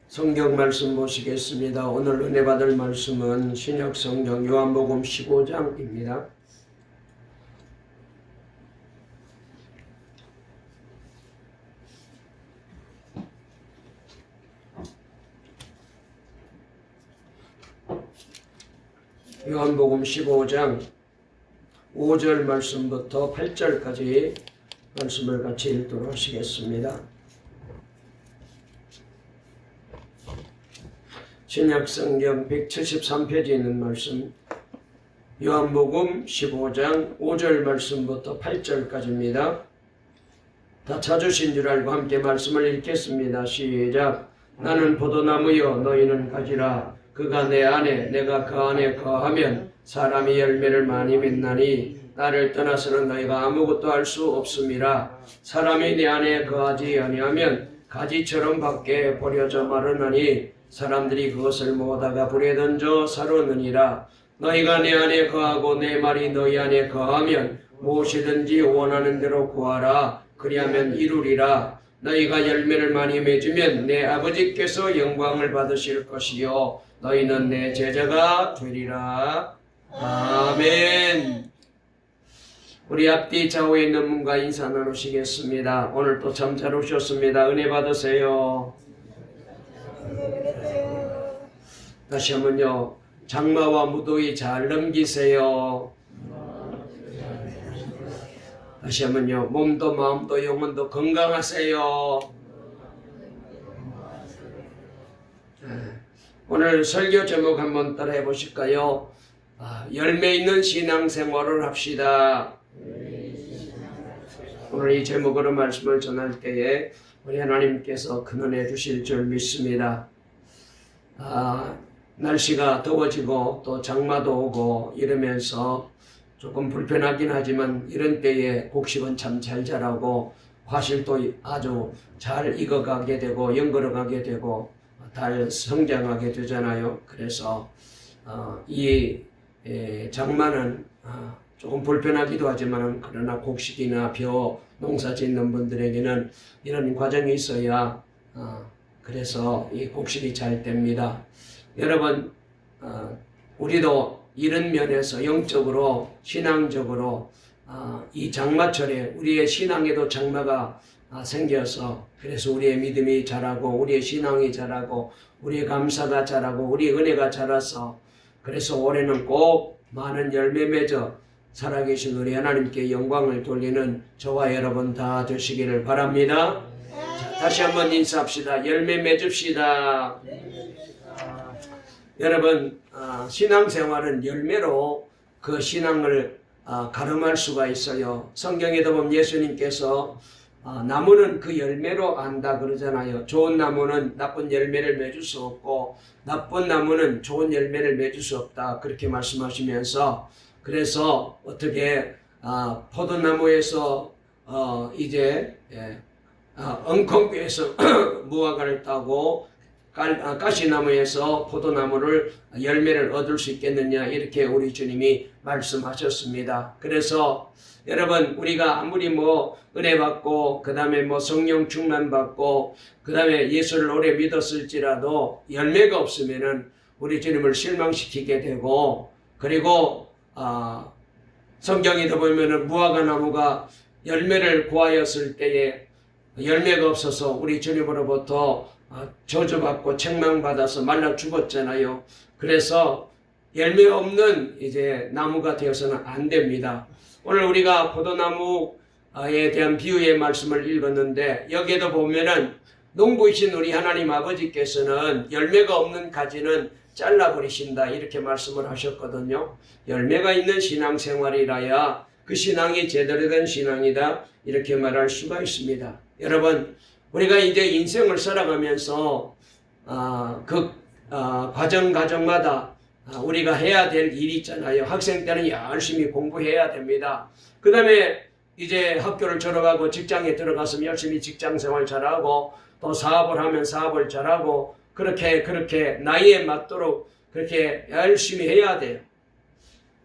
성경 말씀 보시겠습니다. 오늘 은혜 받을 말씀은 신약 성경 요한복음 15장입니다. 요한복음 15장 5절 말씀부터 8절까지 말씀을 같이 읽도록 하시겠습니다. 신약성경 173페이지에 있는 말씀, 요한복음 15장 5절 말씀부터 8절까지입니다. 다 찾으신 줄 알고 함께 말씀을 읽겠습니다. 시작. 나는 포도나무여 너희는 가지라. 그가 내 안에 내가 그 안에 거하면 사람이 열매를 많이 맺나니 나를 떠나서는 너희가 아무것도 할 수 없음이라. 사람이 내 안에 거하지 아니하면 가지처럼 밖에 버려져 마르나니 사람들이 그것을 모아다가 불에 던져 사르느니라. 너희가 내 안에 거하고 내 말이 너희 안에 거하면 무엇이든지 원하는 대로 구하라. 그리하면 이루리라. 너희가 열매를 많이 맺으면 내 아버지께서 영광을 받으실 것이요 너희는 내 제자가 되리라. 아멘. 우리 앞뒤 좌우에 있는 분과 인사 나누시겠습니다. 오늘 또 참 잘 오셨습니다. 은혜 받으세요. 다시 한번요. 장마와 무더위 잘 넘기세요. 다시 한번요. 몸도 마음도 영혼도 건강하세요. 오늘 설교 제목 한번 따라해 보실까요? 열매 있는 신앙생활을 합시다. 오늘 이 제목으로 말씀을 전할 때에 우리 하나님께서 큰 은혜 주실 줄 믿습니다. 날씨가 더워지고 또 장마도 오고 이러면서 조금 불편하긴 하지만 이런 때에 곡식은 참 잘 자라고 과실도 아주 잘 익어가게 되고 연걸어가게 되고 잘 성장하게 되잖아요. 그래서 이 장마는 조금 불편하기도 하지만 그러나 곡식이나 벼 농사 짓는 분들에게는 이런 과정이 있어야 그래서 이 곡식이 잘 됩니다. 여러분 우리도 이런 면에서 영적으로 신앙적으로 이 장마철에 우리의 신앙에도 장마가 생겨서 그래서 우리의 믿음이 자라고 우리의 신앙이 자라고 우리의 감사가 자라고 우리의 은혜가 자라서 그래서 올해는 꼭 많은 열매 맺어 살아계신 우리 하나님께 영광을 돌리는 저와 여러분 다 되시기를 바랍니다. 자, 다시 한번 인사합시다. 열매 맺읍시다. 여러분 신앙생활은 열매로 그 신앙을 가름할 수가 있어요. 성경에도 보면 예수님께서 나무는 그 열매로 안다 그러잖아요. 좋은 나무는 나쁜 열매를 맺을 수 없고 나쁜 나무는 좋은 열매를 맺을 수 없다 그렇게 말씀하시면서 그래서 어떻게 포도나무에서 이제 엉겅퀴에서 무화과를 따고 가시나무에서 포도나무를 열매를 얻을 수 있겠느냐 이렇게 우리 주님이 말씀하셨습니다. 그래서 여러분 우리가 아무리 은혜 받고 그 다음에 성령 충만 받고 그 다음에 예수를 오래 믿었을지라도 열매가 없으면은 우리 주님을 실망시키게 되고 그리고 성경에도 보면은 무화과 나무가 열매를 구하였을 때에 열매가 없어서 우리 주님으로부터 저주받고 책망받아서 말라 죽었잖아요. 그래서 열매 없는 이제 나무가 되어서는 안 됩니다. 오늘 우리가 포도나무에 대한 비유의 말씀을 읽었는데 여기에도 보면은 농부이신 우리 하나님 아버지께서는 열매가 없는 가지는 잘라버리신다 이렇게 말씀을 하셨거든요. 열매가 있는 신앙생활이라야 그 신앙이 제대로 된 신앙이다 이렇게 말할 수가 있습니다. 여러분 우리가 이제 인생을 살아가면서 과정마다 우리가 해야 될 일이 있잖아요. 학생 때는 열심히 공부해야 됩니다. 그 다음에 이제 학교를 졸업하고 직장에 들어가서 열심히 직장생활 잘하고 또 사업을 하면 사업을 잘하고 그렇게 나이에 맞도록 그렇게 열심히 해야 돼요.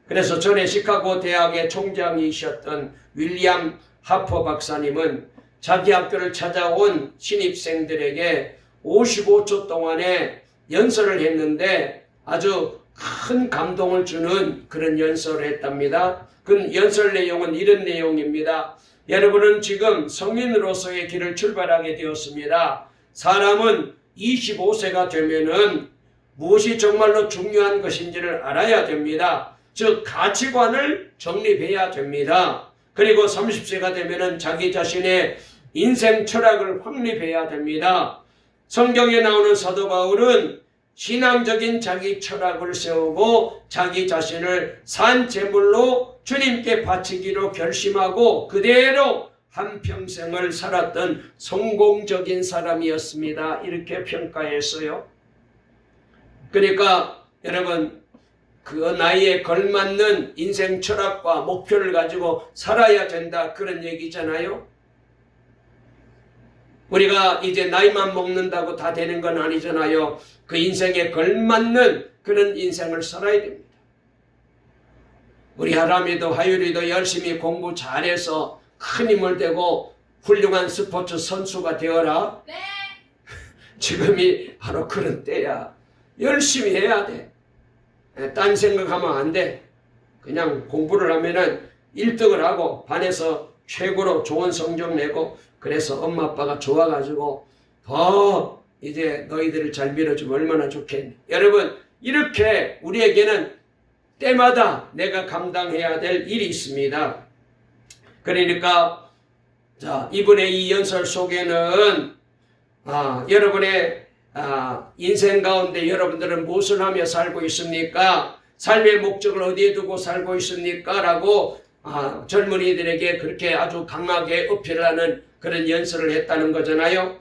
그래서 전에 시카고 대학의 총장이셨던 윌리엄 하퍼 박사님은 자기 학교를 찾아온 신입생들에게 55초 동안에 연설을 했는데 아주 큰 감동을 주는 그런 연설을 했답니다. 그 연설 내용은 이런 내용입니다. 여러분은 지금 성인으로서의 길을 출발하게 되었습니다. 사람은 25세가 되면은 무엇이 정말로 중요한 것인지를 알아야 됩니다. 즉 가치관을 정립해야 됩니다. 그리고 30세가 되면은 자기 자신의 인생 철학을 확립해야 됩니다. 성경에 나오는 사도 바울은 신앙적인 자기 철학을 세우고 자기 자신을 산 제물로 주님께 바치기로 결심하고 그대로 한평생을 살았던 성공적인 사람이었습니다. 이렇게 평가했어요. 그러니까 여러분 그 나이에 걸맞는 인생 철학과 목표를 가지고 살아야 된다 그런 얘기잖아요. 우리가 이제 나이만 먹는다고 다 되는 건 아니잖아요. 그 인생에 걸맞는 그런 인생을 살아야 됩니다. 우리 하람이도 하율이도 열심히 공부 잘해서 큰 힘을 대고 훌륭한 스포츠 선수가 되어라. 네. 지금이 바로 그런 때야. 열심히 해야 돼. 딴 생각하면 안 돼. 그냥 공부를 하면은 1등을 하고 반에서 최고로 좋은 성적 내고 그래서 엄마 아빠가 좋아가지고 더 이제 너희들을 잘 밀어주면 얼마나 좋겠니. 여러분 이렇게 우리에게는 때마다 내가 감당해야 될 일이 있습니다. 그러니까 자 이번에 이 연설 속에는 여러분의 인생 가운데 여러분들은 무엇을 하며 살고 있습니까? 삶의 목적을 어디에 두고 살고 있습니까? 라고 젊은이들에게 그렇게 아주 강하게 어필하는 그런 연설을 했다는 거잖아요.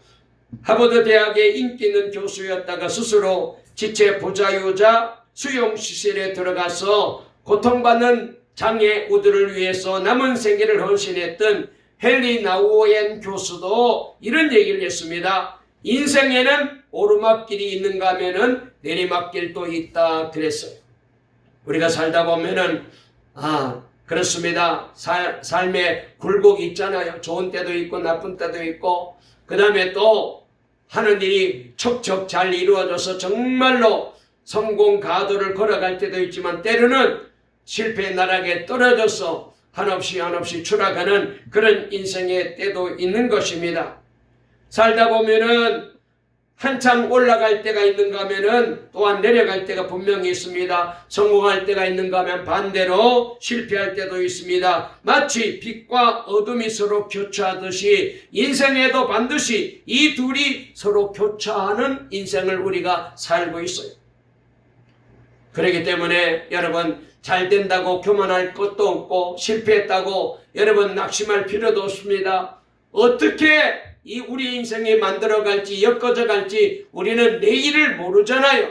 하버드 대학의 인기 있는 교수였다가 스스로 지체 부자유자 수용시설에 들어가서 고통받는 장애 우들을 위해서 남은 생애를 헌신했던 헨리 나우엔 교수도 이런 얘기를 했습니다. 인생에는 오르막길이 있는가 하면은 내리막길도 있다 그랬어요. 우리가 살다 보면은 그렇습니다. 삶에 굴곡이 있잖아요. 좋은 때도 있고 나쁜 때도 있고 그 다음에 또 하는 일이 척척 잘 이루어져서 정말로 성공 가도를 걸어갈 때도 있지만 때로는 실패의 나락에 떨어져서 한없이 추락하는 그런 인생의 때도 있는 것입니다. 살다 보면은 한참 올라갈 때가 있는가 하면은 또한 내려갈 때가 분명히 있습니다. 성공할 때가 있는가 하면 반대로 실패할 때도 있습니다. 마치 빛과 어둠이 서로 교차하듯이 인생에도 반드시 이 둘이 서로 교차하는 인생을 우리가 살고 있어요. 그렇기 때문에 여러분 잘 된다고 교만할 것도 없고 실패했다고 여러분 낙심할 필요도 없습니다. 어떻게 이 우리 인생이 만들어갈지 엮어져갈지 우리는 내일을 모르잖아요.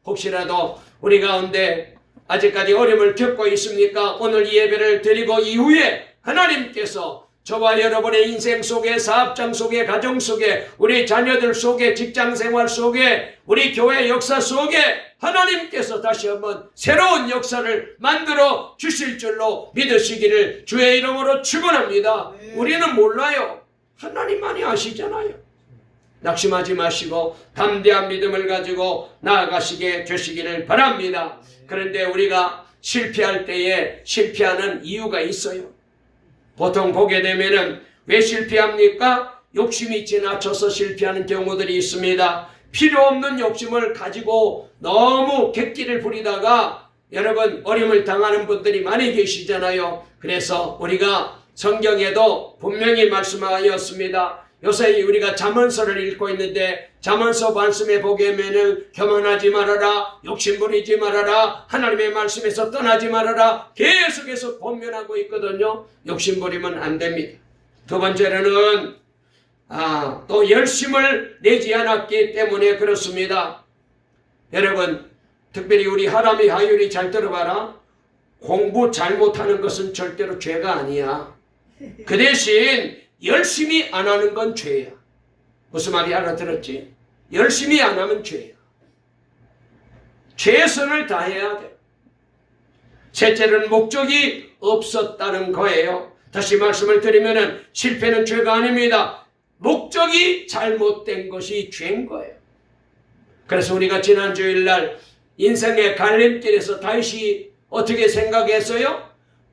혹시라도 우리 가운데 아직까지 어려움을 겪고 있습니까? 오늘 이 예배를 드리고 이후에 하나님께서 저와 여러분의 인생 속에 사업장 속에 가정 속에 우리 자녀들 속에 직장생활 속에 우리 교회 역사 속에 하나님께서 다시 한번 새로운 역사를 만들어 주실 줄로 믿으시기를 주의 이름으로 축원합니다. 우리는 몰라요. 하나님만이 아시잖아요. 낙심하지 마시고 담대한 믿음을 가지고 나아가시게 되시기를 바랍니다. 그런데 우리가 실패할 때에 실패하는 이유가 있어요. 보통 보게 되면은 왜 실패합니까? 욕심이 지나쳐서 실패하는 경우들이 있습니다. 필요 없는 욕심을 가지고 너무 객기를 부리다가 여러분 어려움을 당하는 분들이 많이 계시잖아요. 그래서 우리가 성경에도 분명히 말씀하였습니다. 요새 우리가 잠언서를 읽고 있는데 잠언서 말씀에 보게 되면 교만하지 말아라, 욕심부리지 말아라, 하나님의 말씀에서 떠나지 말아라 계속해서 권면하고 있거든요. 욕심부리면 안 됩니다. 두 번째로는 또 열심을 내지 않았기 때문에 그렇습니다. 여러분 특별히 우리 하람이 하율이 잘 들어봐라. 공부 잘못하는 것은 절대로 죄가 아니야. 그 대신 열심히 안 하는 건 죄야. 무슨 말이 알아들었지? 열심히 안 하면 죄야. 최선을 다해야 돼. 셋째는 목적이 없었다는 거예요. 다시 말씀을 드리면은 실패는 죄가 아닙니다. 목적이 잘못된 것이 죄인 거예요. 그래서 우리가 지난 주일날 인생의 갈림길에서 다윗이 어떻게 생각했어요?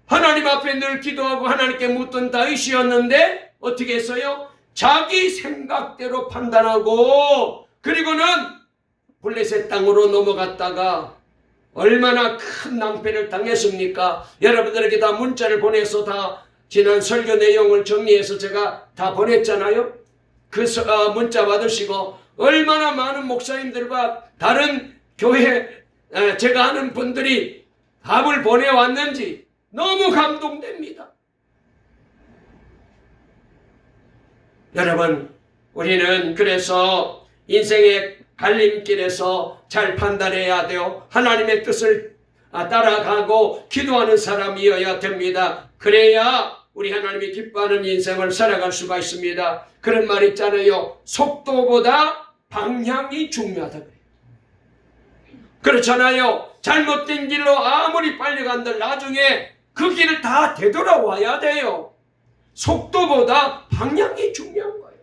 하나님 앞에 늘 기도하고 하나님께 묻던 다윗이었는데 어떻게 했어요? 자기 생각대로 판단하고 그리고는 블레셋 땅으로 넘어갔다가 얼마나 큰 낭패를 당했습니까? 여러분들에게 다 문자를 보내서 다 지난 설교 내용을 정리해서 제가 다 보냈잖아요. 그 문자 받으시고 얼마나 많은 목사님들과 다른 교회 제가 아는 분들이 답을 보내왔는지 너무 감동됩니다. 여러분, 우리는 그래서 인생의 갈림길에서 잘 판단해야 돼요. 하나님의 뜻을 따라가고 기도하는 사람이어야 됩니다. 그래야 우리 하나님이 기뻐하는 인생을 살아갈 수가 있습니다. 그런 말 있잖아요. 속도보다 방향이 중요하다 그래요. 그렇잖아요. 잘못된 길로 아무리 빨리 간들 나중에 그 길을 다 되돌아와야 돼요. 속도보다 방향이 중요한 거예요.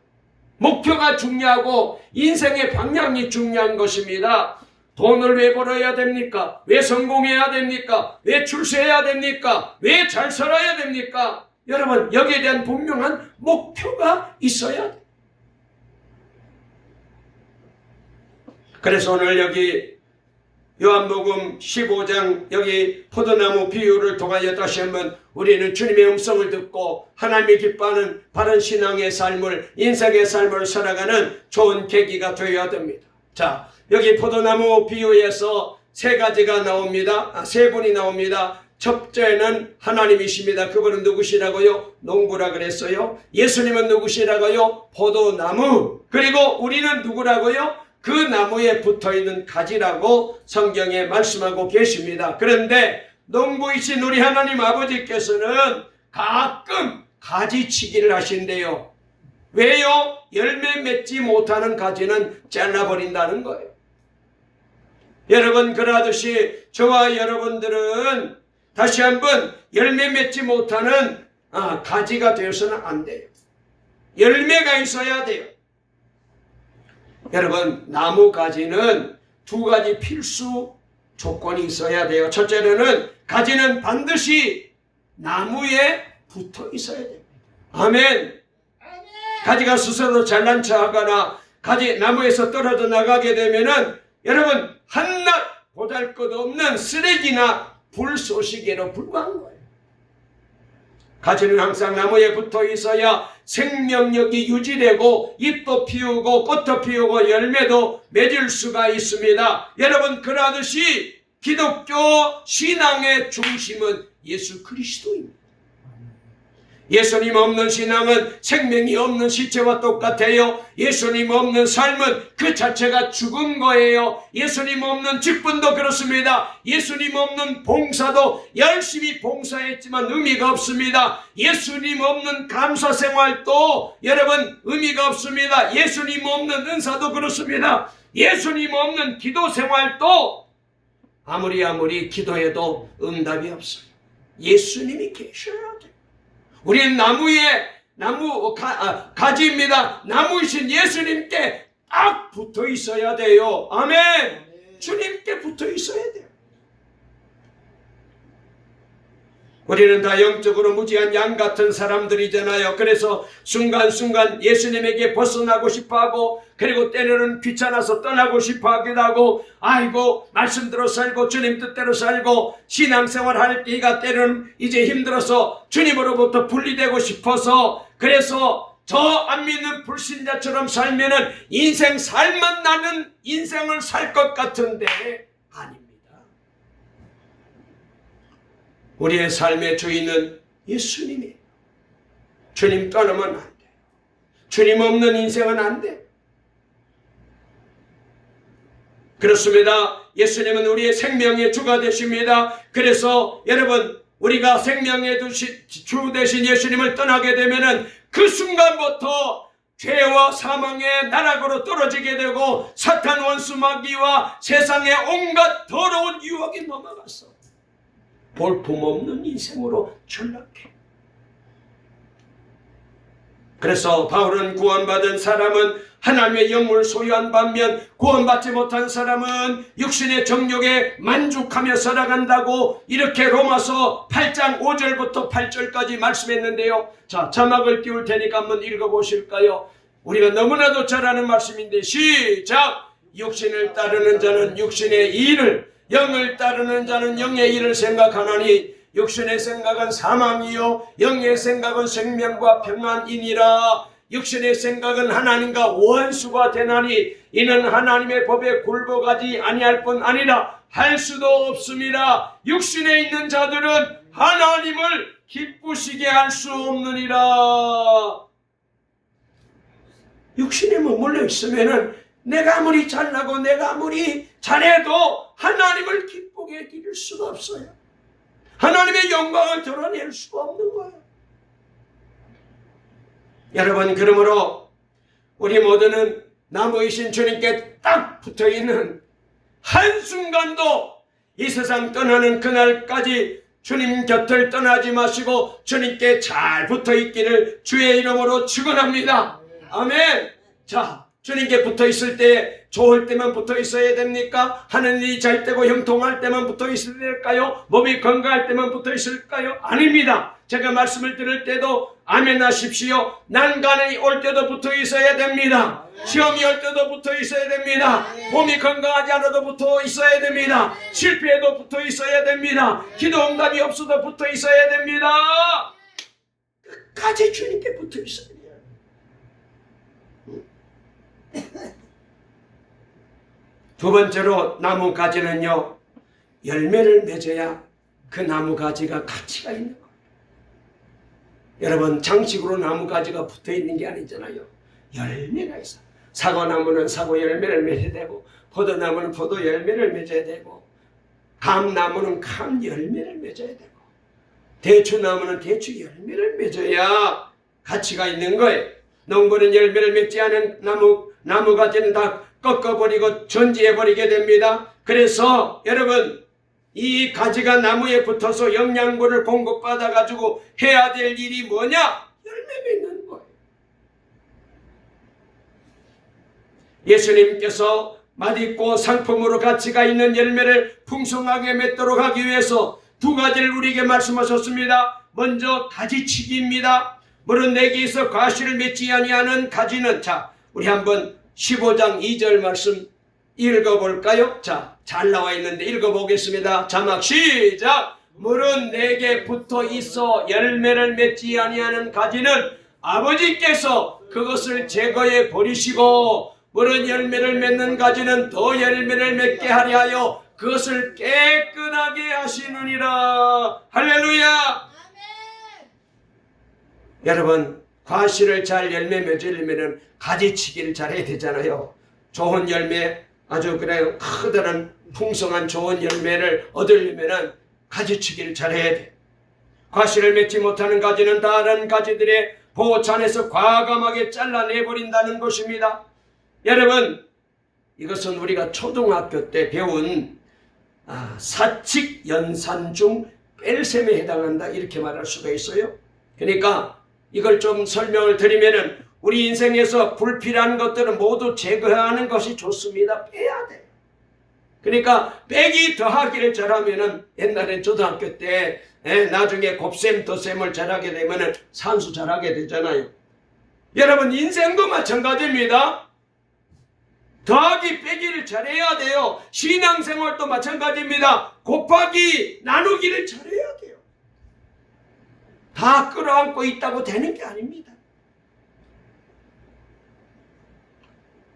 목표가 중요하고 인생의 방향이 중요한 것입니다. 돈을 왜 벌어야 됩니까? 왜 성공해야 됩니까? 왜 출세해야 됩니까? 왜 잘 살아야 됩니까? 여러분, 여기에 대한 분명한 목표가 있어야 돼요. 그래서 오늘 여기 요한복음 15장 여기 포도나무 비유를 통하여 다시 한번 우리는 주님의 음성을 듣고 하나님이 기뻐하는 바른 신앙의 삶을, 인생의 삶을 살아가는 좋은 계기가 되어야 됩니다. 자, 여기 포도나무 비유에서 세 가지가 나옵니다. 세 분이 나옵니다. 첫째는 하나님이십니다. 그분은 누구시라고요? 농부라 그랬어요. 예수님은 누구시라고요? 포도나무. 그리고 우리는 누구라고요? 그 나무에 붙어있는 가지라고 성경에 말씀하고 계십니다. 그런데 농부이신 우리 하나님 아버지께서는 가끔 가지치기를 하신대요. 왜요? 열매 맺지 못하는 가지는 잘라버린다는 거예요. 여러분, 그러듯이 저와 여러분들은 다시 한번 열매 맺지 못하는 가지가 되어서는 안 돼요. 열매가 있어야 돼요. 여러분, 나무 가지는 두 가지 필수 조건이 있어야 돼요. 첫째로는 가지는 반드시 나무에 붙어 있어야 됩니다. 아멘. 가지가 스스로 잘난 척하거나 가지 나무에서 떨어져 나가게 되면은 여러분 한낱 보잘것없는 쓰레기나 불쏘시개로 불과한 거예요. 가지는 항상 나무에 붙어 있어야 생명력이 유지되고 잎도 피우고 꽃도 피우고 열매도 맺을 수가 있습니다. 여러분, 그러듯이 기독교 신앙의 중심은 예수 그리스도입니다. 예수님 없는 신앙은 생명이 없는 시체와 똑같아요. 예수님 없는 삶은 그 자체가 죽은 거예요. 예수님 없는 직분도 그렇습니다. 예수님 없는 봉사도 열심히 봉사했지만 의미가 없습니다. 예수님 없는 감사 생활도 여러분 의미가 없습니다. 예수님 없는 은사도 그렇습니다. 예수님 없는 기도 생활도 아무리 기도해도 응답이 없어요. 예수님이 계셔야 돼요. 우리는 가지입니다. 나무이신 예수님께 딱 붙어 있어야 돼요. 아멘. 주님께 붙어 있어야 돼요. 우리는 다 영적으로 무지한 양 같은 사람들이잖아요. 그래서 순간순간 예수님에게 벗어나고 싶어하고 그리고 때로는 귀찮아서 떠나고 싶어하기도 하고 아이고 말씀대로 살고 주님 뜻대로 살고 신앙생활 할 때가 때로는 이제 힘들어서 주님으로부터 분리되고 싶어서 그래서 저 안 믿는 불신자처럼 살면은 인생 살만 나는 인생을 살 것 같은데 아닙니다. 우리의 삶의 주인은 예수님이에요. 주님 떠나면 안 돼요. 주님 없는 인생은 안 돼요. 그렇습니다. 예수님은 우리의 생명의 주가 되십니다. 그래서 여러분 우리가 생명의 주 되신 예수님을 떠나게 되면은 그 순간부터 죄와 사망의 나락으로 떨어지게 되고 사탄 원수 마귀와 세상의 온갖 더러운 유혹이 넘어갔어. 볼품없는 인생으로 전락해. 그래서 바울은 구원받은 사람은 하나님의 영을 소유한 반면 구원받지 못한 사람은 육신의 정욕에 만족하며 살아간다고 이렇게 로마서 8장 5절부터 8절까지 말씀했는데요. 자, 자막을 띄울 테니까 한번 읽어보실까요? 우리가 너무나도 잘 아는 말씀인데 시작! 육신을 따르는 자는 육신의 일을, 영을 따르는 자는 영의 일을 생각하나니 육신의 생각은 사망이요 영의 생각은 생명과 평안이니라. 육신의 생각은 하나님과 원수가 되나니 이는 하나님의 법에 굴복하지 아니할 뿐 아니라 할 수도 없음이라. 육신에 있는 자들은 하나님을 기쁘시게 할 수 없느니라. 육신에 머물러 있으면은 내가 아무리 잘나고 내가 아무리 잘해도 하나님을 기쁘게 해드릴 수가 없어요. 하나님의 영광을 드러낼 수가 없는 거예요. 여러분, 그러므로 우리 모두는 나무이신 주님께 딱 붙어있는 한순간도 이 세상 떠나는 그날까지 주님 곁을 떠나지 마시고 주님께 잘 붙어있기를 주의 이름으로 축원합니다. 아멘. 자, 주님께 붙어있을 때 좋을 때만 붙어있어야 됩니까? 하는 일이 잘 되고 형통할 때만 붙어있어야 될까요? 몸이 건강할 때만 붙어있을까요? 아닙니다. 제가 말씀을 들을 때도 아멘 하십시오. 난간이 올 때도 붙어있어야 됩니다. 시험이 올 때도 붙어있어야 됩니다. 몸이 건강하지 않아도 붙어있어야 됩니다. 실패해도 붙어있어야 됩니다. 기도 응답이 없어도 붙어있어야 됩니다. 끝까지 주님께 붙어있어야 돼요. 두 번째로 나무 가지는요, 열매를 맺어야 그 나무 가지가 가치가 있는 거예요. 여러분, 장식으로 나무 가지가 붙어 있는 게 아니잖아요. 열매가 있어. 사과나무는 사과 열매를 맺어야 되고, 포도나무는 포도 열매를 맺어야 되고, 감나무는 감 열매를 맺어야 되고, 대추나무는 대추 열매를 맺어야 가치가 있는 거예요. 농부는 열매를 맺지 않은 나무 가지는 다 꺾어버리고 전지해버리게 됩니다. 그래서 여러분, 이 가지가 나무에 붙어서 영양분을 공급받아가지고 해야 될 일이 뭐냐? 열매 맺는 거예요. 예수님께서 맛있고 상품으로 가치가 있는 열매를 풍성하게 맺도록 하기 위해서 두 가지를 우리에게 말씀하셨습니다. 먼저 가지치기입니다. 물은 내게에서 과실을 맺지 아니하는 가지는, 자, 우리 한번 15장 2절 말씀 읽어볼까요? 자, 잘 나와 있는데 읽어보겠습니다. 자막 시작! 물은 내게 붙어 있어 열매를 맺지 아니하는 가지는 아버지께서 그것을 제거해 버리시고, 물은 열매를 맺는 가지는 더 열매를 맺게 하려 하여 그것을 깨끗하게 하시느니라. 할렐루야! 아멘. 여러분, 과실을 잘 열매 맺으려면 가지치기를 잘해야 되잖아요. 좋은 열매, 아주 그래요, 크다란 풍성한 좋은 열매를 얻으려면 가지치기를 잘해야 돼. 과실을 맺지 못하는 가지는 다른 가지들의 보호찬에서 과감하게 잘라내버린다는 것입니다. 여러분, 이것은 우리가 초등학교 때 배운 사칙 연산 중 뺄셈에 해당한다, 이렇게 말할 수가 있어요. 그러니까 이걸 좀 설명을 드리면은, 우리 인생에서 불필요한 것들은 모두 제거하는 것이 좋습니다. 빼야 돼요. 그러니까 빼기 더하기를 잘하면은, 옛날에 초등학교 때 나중에 곱셈 더셈을 잘하게 되면은 산수 잘하게 되잖아요. 여러분, 인생도 마찬가지입니다. 더하기 빼기를 잘해야 돼요. 신앙생활도 마찬가지입니다. 곱하기 나누기를 잘해야 돼요. 다 끌어안고 있다고 되는 게 아닙니다.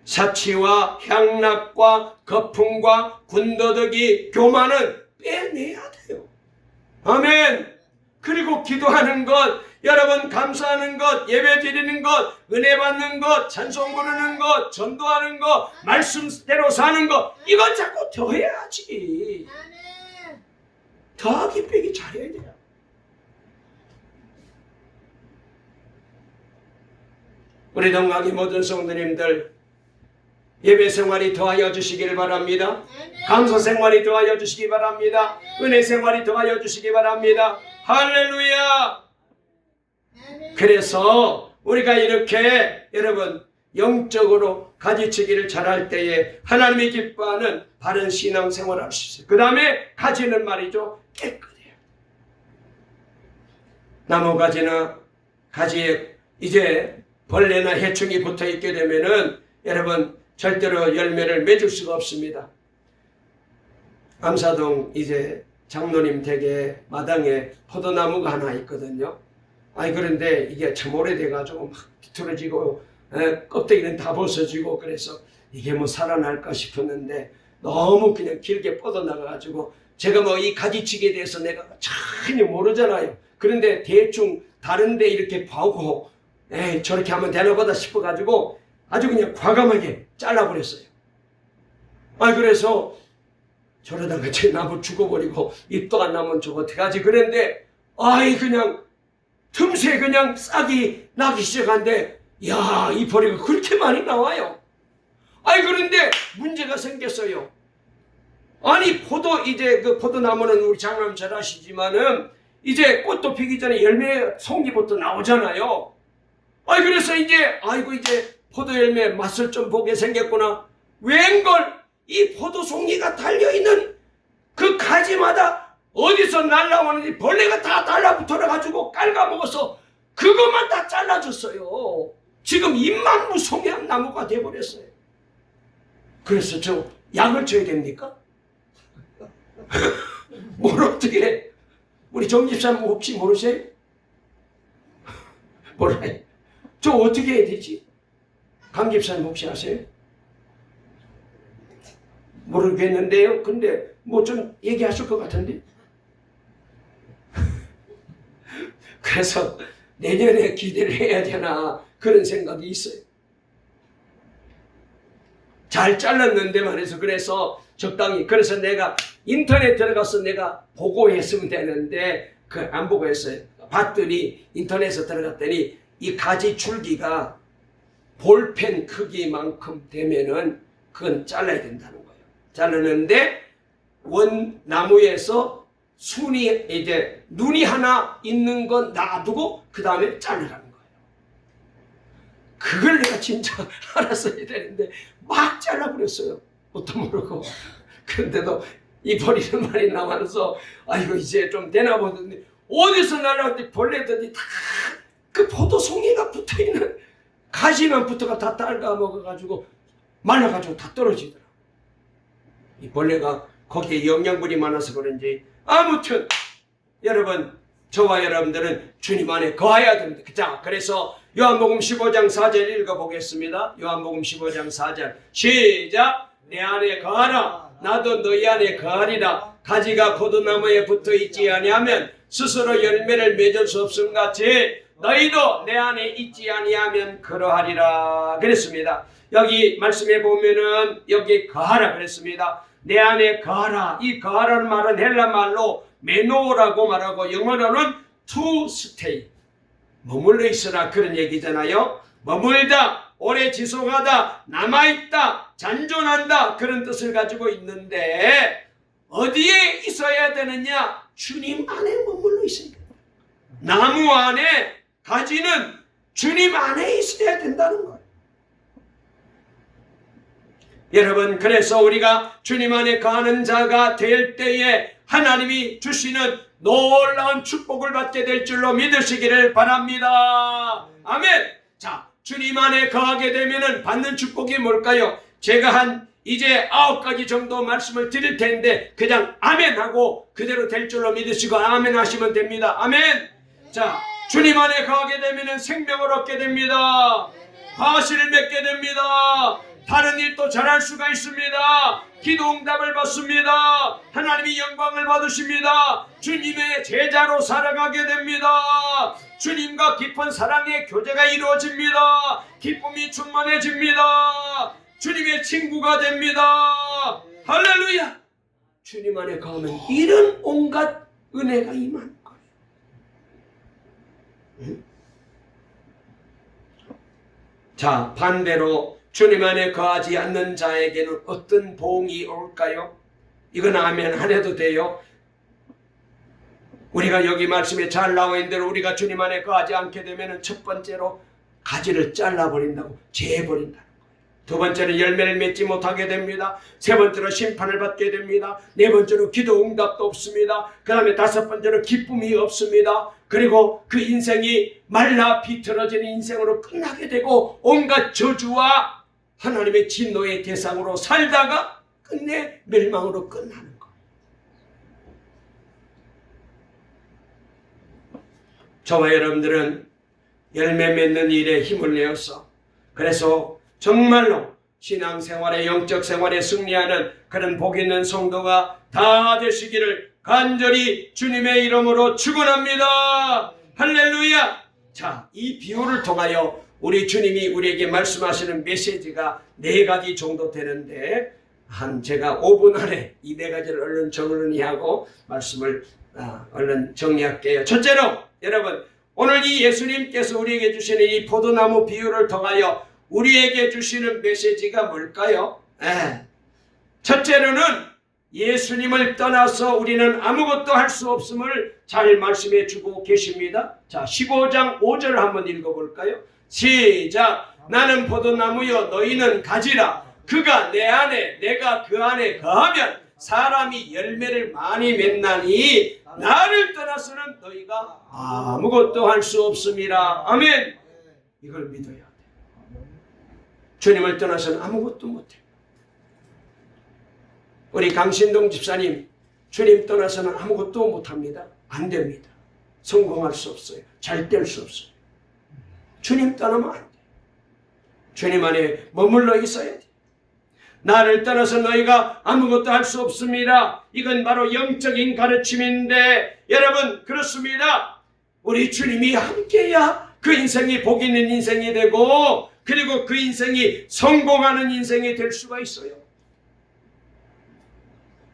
사치와 향락과 거품과 군더더기 교만은 빼내야 돼요. 아멘. 그리고 기도하는 것, 여러분 감사하는 것, 예배 드리는 것, 은혜 받는 것, 찬송 부르는 것, 전도하는 것, 말씀대로 사는 것, 이건 자꾸 더해야지. 더하기 빼기 잘해야 돼요. 우리 동강의 모든 성도님들, 예배 생활이 더하여 주시길 바랍니다. 감사 생활이 더하여 주시기 바랍니다. 은혜 생활이 더하여 주시기 바랍니다. 할렐루야. 그래서 우리가 이렇게 여러분 영적으로 가지치기를 잘할 때에 하나님이 기뻐하는 바른 신앙생활을 할 수 있어요. 그 다음에 가지는 말이죠, 깨끗해요. 나무가지나 가지에 이제 벌레나 해충이 붙어있게 되면은 여러분 절대로 열매를 맺을 수가 없습니다. 암사동 이제 장로님 댁에 마당에 포도나무가 하나 있거든요. 아니 그런데 이게 참 오래돼가지고 막 뒤틀어지고 껍데기는 다 벗어지고 그래서 이게 뭐 살아날까 싶었는데 너무 그냥 길게 뻗어나가가지고 제가 뭐 이 가지치기에 대해서 내가 전혀 모르잖아요. 그런데 대충 다른데 이렇게 보고 저렇게 하면 되나 보다 싶어가지고 아주 그냥 과감하게 잘라버렸어요. 그래서 저러다가 제 나무 죽어버리고 잎도 안 나면 저거 어떡하지 그랬는데 그냥 틈새 그냥 싹이 나기 시작한데 야, 이 벌이가 그렇게 많이 나와요. 그런데 문제가 생겼어요. 포도 이제 그 포도나무는 우리 장로님 잘 아시지만은 이제 꽃도 피기 전에 열매 송이부터 나오잖아요. 그래서 이제 이제 포도 열매 맛을 좀 보게 생겼구나. 웬걸 이 포도 송이가 달려있는 그 가지마다 어디서 날라오는지 벌레가 다 달라붙어가지고 깔아먹어서 그것만 다 잘라줬어요. 지금 잎만 무성한 나무가 돼버렸어요. 그래서 저 약을 줘야 됩니까? 뭘 어떻게 우리 정집사님 혹시 모르세요? 몰라요. 저 어떻게 해야 되지? 강 집사님 혹시 아세요? 모르겠는데요. 근데 뭐 좀 얘기하실 것 같은데. 그래서 내년에 기대를 해야 되나 그런 생각이 있어요. 잘 잘랐는데 말해서 그래서 적당히 그래서 내가 인터넷 들어가서 내가 보고했으면 되는데 안 보고 했어요. 봤더니 인터넷에 들어갔더니 이 가지 줄기가 볼펜 크기만큼 되면은 그건 잘라야 된다는 거예요. 자르는데 원 나무에서 순이 이제 눈이 하나 있는 건 놔두고 그 다음에 자르라는 거예요. 그걸 내가 진짜 알았어야 되는데 막 잘라버렸어요. 뭣도 모르고. 그런데도 이 버리는 말이 나와서 이거 이제 좀 되나 보더니 어디서 날라왔더니 벌레들이 다 그 포도송이가 붙어있는 가지만 붙어가 다 딸가 먹어가지고 말라가지고 다 떨어지더라. 이 벌레가 거기에 영양분이 많아서 그런지 아무튼 여러분 저와 여러분들은 주님 안에 거해야 됩니다. 자, 그래서 요한복음 15장 4절 읽어보겠습니다. 요한복음 15장 4절 시작. 내 안에 거하라 나도 너희 안에 거하리라. 가지가 포도나무에 붙어있지 아니하면 스스로 열매를 맺을 수 없음 같이 너희도 내 안에 있지 아니하면 그러하리라 그랬습니다. 여기 말씀해 보면은 여기 거하라 그랬습니다. 내 안에 거하라. 이 거하라는 말은 헬라 말로 메노라고 말하고 영어로는 to stay 머물러 있으라 그런 얘기잖아요. 머물다, 오래 지속하다, 남아있다, 잔존한다 그런 뜻을 가지고 있는데 어디에 있어야 되느냐? 주님 안에 머물러 있어야 돼요. 나무 안에 가지는 주님 안에 있어야 된다는 거예요. 여러분 그래서 우리가 주님 안에 거하는 자가 될 때에 하나님이 주시는 놀라운 축복을 받게 될 줄로 믿으시기를 바랍니다. 아멘. 자, 주님 안에 거하게 되면은 받는 축복이 뭘까요? 제가 이제 9가지 정도 말씀을 드릴 텐데 그냥 아멘 하고 그대로 될 줄로 믿으시고 아멘 하시면 됩니다. 아멘. 자, 주님 안에 거하게 되면은 생명을 얻게 됩니다. 과실을 맺게 됩니다. 다른 일도 잘할 수가 있습니다. 기도 응답을 받습니다. 하나님이 영광을 받으십니다. 주님의 제자로 살아가게 됩니다. 주님과 깊은 사랑의 교제가 이루어집니다. 기쁨이 충만해집니다. 주님의 친구가 됩니다. 할렐루야. 주님 안에 거하면 이런 온갖 은혜가 임하는 거예요. 자, 반대로 주님 안에 거하지 않는 자에게는 어떤 보응이 올까요? 이건 아멘 안 해도 돼요. 우리가 여기 말씀에 잘 나와 있는 대로 우리가 주님 안에 거하지 않게 되면 첫 번째로 가지를 잘라버린다고 재버린다. 두 번째는 열매를 맺지 못하게 됩니다. 세 번째로 심판을 받게 됩니다. 네 번째로 기도 응답도 없습니다. 그 다음에 다섯 번째로 기쁨이 없습니다. 그리고 그 인생이 말라 비틀어지는 인생으로 끝나게 되고 온갖 저주와 하나님의 진노의 대상으로 살다가 끝내 멸망으로 끝나는 것. 저와 여러분들은 열매 맺는 일에 힘을 내어서 그래서 정말로 신앙생활에 영적 생활에 승리하는 그런 복 있는 성도가 다 되시기를 간절히 주님의 이름으로 축원합니다. 할렐루야. 자, 이 비유를 통하여 우리 주님이 우리에게 말씀하시는 메시지가 네 가지 정도 되는데 제가 5분 안에 이 네 가지를 얼른 정리하고 말씀을 얼른 정리할게요. 첫째로 여러분, 오늘 이 예수님께서 우리에게 주시는 이 포도나무 비유를 통하여 우리에게 주시는 메시지가 뭘까요? 첫째로는 예수님을 떠나서 우리는 아무것도 할 수 없음을 잘 말씀해 주고 계십니다. 자, 15장 5절 한번 읽어볼까요? 시작. 나는 포도나무요 너희는 가지라. 그가 내 안에 내가 그 안에 거하면 사람이 열매를 많이 맺나니 나를 떠나서는 너희가 아무것도 할 수 없음이라. 아멘. 이걸 믿어야 돼. 주님을 떠나서는 아무것도 못해. 우리 강신동 집사님, 주님 떠나서는 아무것도 못합니다. 안 됩니다. 성공할 수 없어요. 잘 될 수 없어요. 주님 떠나면 안 돼. 주님 안에 머물러 있어야 돼. 나를 떠나서 너희가 아무것도 할 수 없습니다. 이건 바로 영적인 가르침인데 여러분 그렇습니다. 우리 주님이 함께해야 그 인생이 복 있는 인생이 되고 그리고 그 인생이 성공하는 인생이 될 수가 있어요.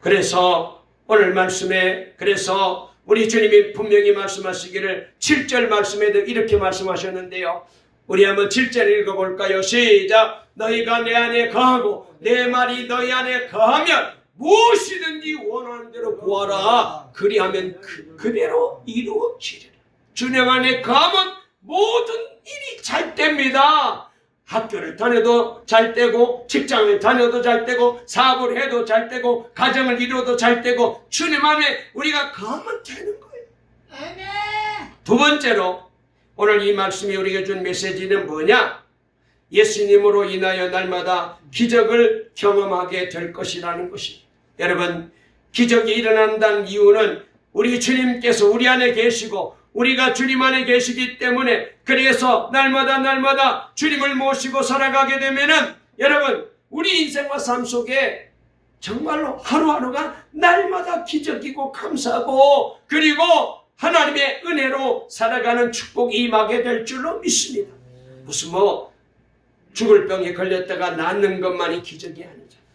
그래서 오늘 말씀에 그래서 우리 주님이 분명히 말씀하시기를 7절 말씀에도 이렇게 말씀하셨는데요. 우리 한번 7절 읽어볼까요? 시작. 너희가 내 안에 거하고 내 말이 너희 안에 거하면 무엇이든지 원하는 대로 구하라. 그리하면 그대로 이루어지리라. 주님 안에 거하면 모든 일이 잘 됩니다. 학교를 다녀도 잘 되고 직장을 다녀도 잘 되고 사업을 해도 잘 되고 가정을 이루어도 잘 되고 주님 안에 우리가 거하면 되는 거예요. 아멘. 두 번째로 오늘 이 말씀이 우리에게 준 메시지는 뭐냐? 예수님으로 인하여 날마다 기적을 경험하게 될 것이라는 것입니다. 여러분, 기적이 일어난다는 이유는 우리 주님께서 우리 안에 계시고 우리가 주님 안에 계시기 때문에 그래서 날마다 주님을 모시고 살아가게 되면은 여러분 우리 인생과 삶 속에 정말로 하루하루가 날마다 기적이고 감사하고 그리고 하나님의 은혜로 살아가는 축복이 임하게 될 줄로 믿습니다. 무슨 죽을 병에 걸렸다가 낫는 것만이 기적이 아니잖아요.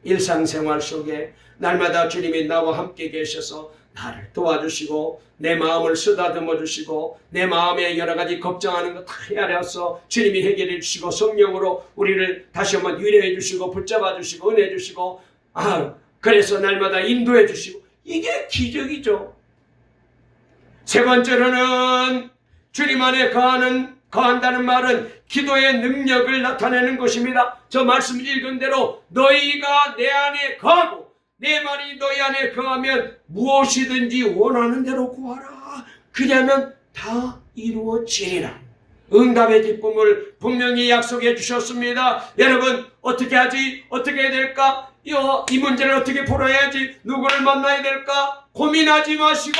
일상생활 속에 날마다 주님이 나와 함께 계셔서 나를 도와주시고 내 마음을 쓰다듬어 주시고 내 마음에 여러 가지 걱정하는 거 다 헤아려서 주님이 해결해 주시고 성령으로 우리를 다시 한번 위로해 주시고 붙잡아 주시고 은혜 주시고 그래서 날마다 인도해 주시고 이게 기적이죠. 세 번째로는 주님 안에 거한다는 말은 기도의 능력을 나타내는 것입니다. 저 말씀 읽은 대로 너희가 내 안에 거하고 내 말이 너희 안에 거하면 무엇이든지 원하는 대로 구하라. 그러면 다 이루어지리라. 응답의 기쁨을 분명히 약속해 주셨습니다. 여러분 어떻게 하지? 어떻게 해야 될까? 이 문제를 어떻게 풀어야지? 누구를 만나야 될까? 고민하지 마시고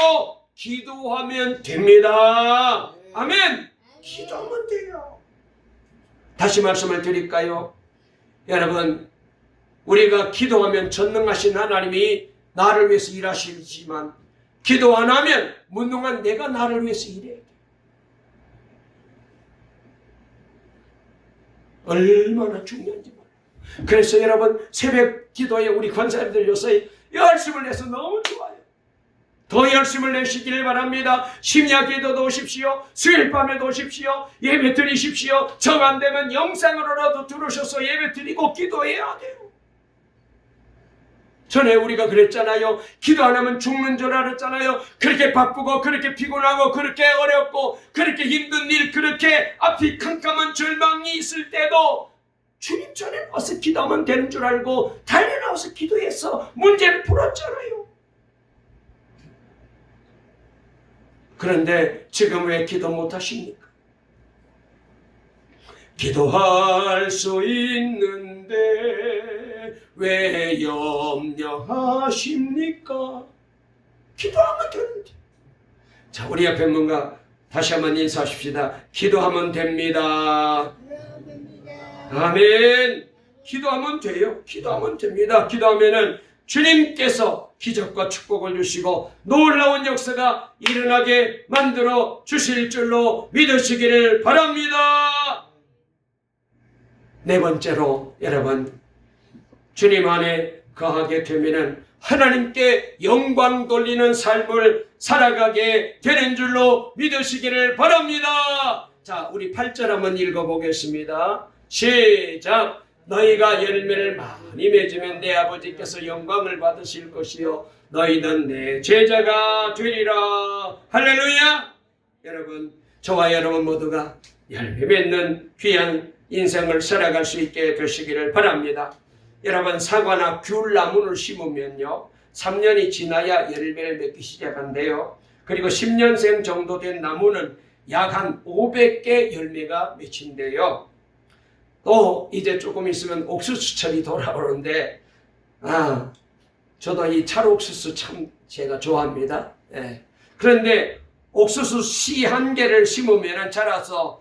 기도하면 됩니다. 아멘. 기도하면 돼요. 다시 말씀을 드릴까요? 여러분 우리가 기도하면 전능하신 하나님이 나를 위해서 일하시지만 기도 안 하면 무능한 내가 나를 위해서 일해야 돼. 얼마나 중요한지 몰라요. 그래서 여러분 새벽 기도에 우리 권사님들 요새 열심을 내서 너무 좋아요. 더 열심을 내시기를 바랍니다. 심야 기도도 오십시오. 수요일 밤에도 오십시오. 예배 드리십시오. 정 안 되면 영상으로라도 들으셔서 예배 드리고 기도해야 돼요. 전에 우리가 그랬잖아요. 기도 안 하면 죽는 줄 알았잖아요. 그렇게 바쁘고 그렇게 피곤하고 그렇게 어렵고 그렇게 힘든 일, 그렇게 앞이 캄캄한 절망이 있을 때도 주님 전에 와서 기도하면 되는 줄 알고 달려나와서 기도해서 문제를 풀었잖아요. 그런데 지금 왜 기도 못하십니까? 기도할 수 있는데 왜 염려하십니까? 기도하면 되는데. 자, 우리 옆에 뭔가 다시 한번 인사하십시다. 기도하면 됩니다. 아멘. 기도하면 돼요. 기도하면 됩니다. 기도하면은 주님께서 기적과 축복을 주시고 놀라운 역사가 일어나게 만들어 주실 줄로 믿으시기를 바랍니다. 네 번째로 여러분, 주님 안에 거하게 되면은 하나님께 영광 돌리는 삶을 살아가게 되는 줄로 믿으시기를 바랍니다. 자, 우리 8절 한번 읽어보겠습니다. 시작. 너희가 열매를 많이 맺으면 내 아버지께서 영광을 받으실 것이요 너희는 내 제자가 되리라. 할렐루야. 여러분, 저와 여러분 모두가 열매 맺는 귀한 인생을 살아갈 수 있게 되시기를 바랍니다. 여러분, 사과나 귤나무를 심으면요 3년이 지나야 열매를 맺기 시작한대요. 그리고 10년생 정도 된 나무는 약 한 500개 열매가 맺힌대요. 또 이제 조금 있으면 옥수수철이 돌아오는데 저도 이 찰옥수수 참 제가 좋아합니다. 예. 그런데 옥수수 씨 한 개를 심으면 자라서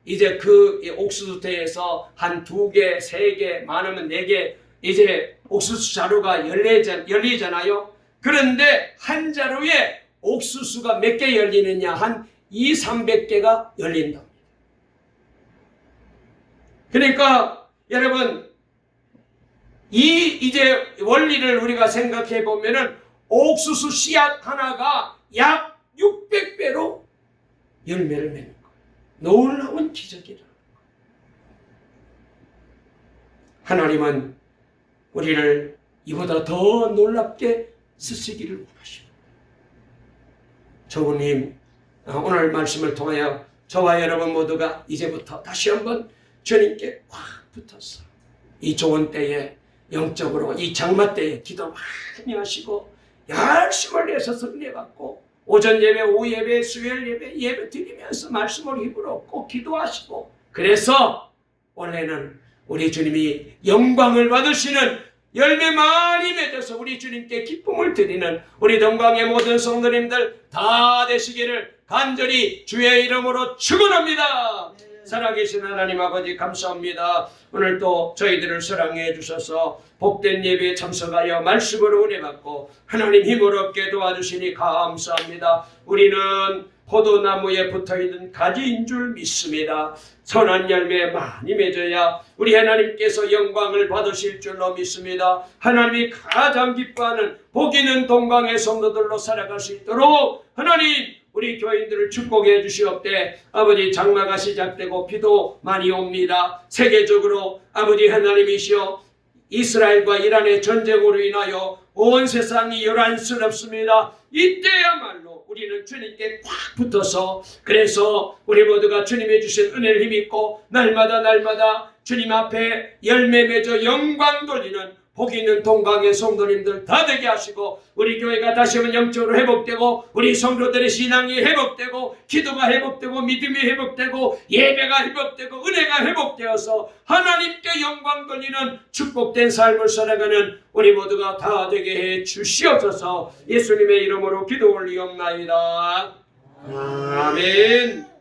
이제 그 옥수수대에서 한 2개, 3개, 많으면 4개 이제 옥수수 자루가 열리잖아요. 그런데 한 자루에 옥수수가 몇 개 열리느냐? 한 200~300개가 열린다. 그러니까 여러분, 이제 원리를 우리가 생각해 보면은 옥수수 씨앗 하나가 약 600배로 열매를 맺는 거예요. 놀라운 기적이라. 하나님은 우리를 이보다 더 놀랍게 쓰시기를 원하십니다. 주님, 오늘 말씀을 통하여 저와 여러분 모두가 이제부터 다시 한번 주님께 꽉 붙어서 이 좋은 때에 영적으로 이 장마 때에 기도 많이 하시고 열심을 내서 은혜 받고 오전 예배, 오후 예배, 수요일 예배 드리면서 말씀을 힘으로 꼭 기도하시고, 그래서 원래는 우리 주님이 영광을 받으시는 열매 많이 맺어서 우리 주님께 기쁨을 드리는 우리 동강의 모든 성도님들 다 되시기를 간절히 주의 이름으로 축원합니다. 살아계신 하나님 아버지 감사합니다. 오늘 또 저희들을 사랑해 주셔서 복된 예배에 참석하여 말씀으로 은혜 받고 하나님 힘을 얻게 도와주시니 감사합니다. 우리는 포도나무에 붙어있는 가지인 줄 믿습니다. 선한 열매 많이 맺어야 우리 하나님께서 영광을 받으실 줄로 믿습니다. 하나님이 가장 기뻐하는 복 있는 동강의 성도들로 살아갈 수 있도록 하나님 우리 교인들을 축복해 주시옵되, 아버지 장마가 시작되고 비도 많이 옵니다. 세계적으로 아버지 하나님이시여 이스라엘과 이란의 전쟁으로 인하여 온 세상이 요란스럽습니다. 이때야말로 우리는 주님께 꽉 붙어서, 그래서 우리 모두가 주님이 주신 은혜를 힘입고 날마다 주님 앞에 열매 맺어 영광 돌리는 복 있는 동강의 성도님들 다 되게 하시고, 우리 교회가 다시 한번 영적으로 회복되고 우리 성도들의 신앙이 회복되고 기도가 회복되고 믿음이 회복되고 예배가 회복되고 은혜가 회복되어서 하나님께 영광 돌리는 축복된 삶을 살아가는 우리 모두가 다 되게 해 주시옵소서. 예수님의 이름으로 기도 올리옵나이다. 아멘.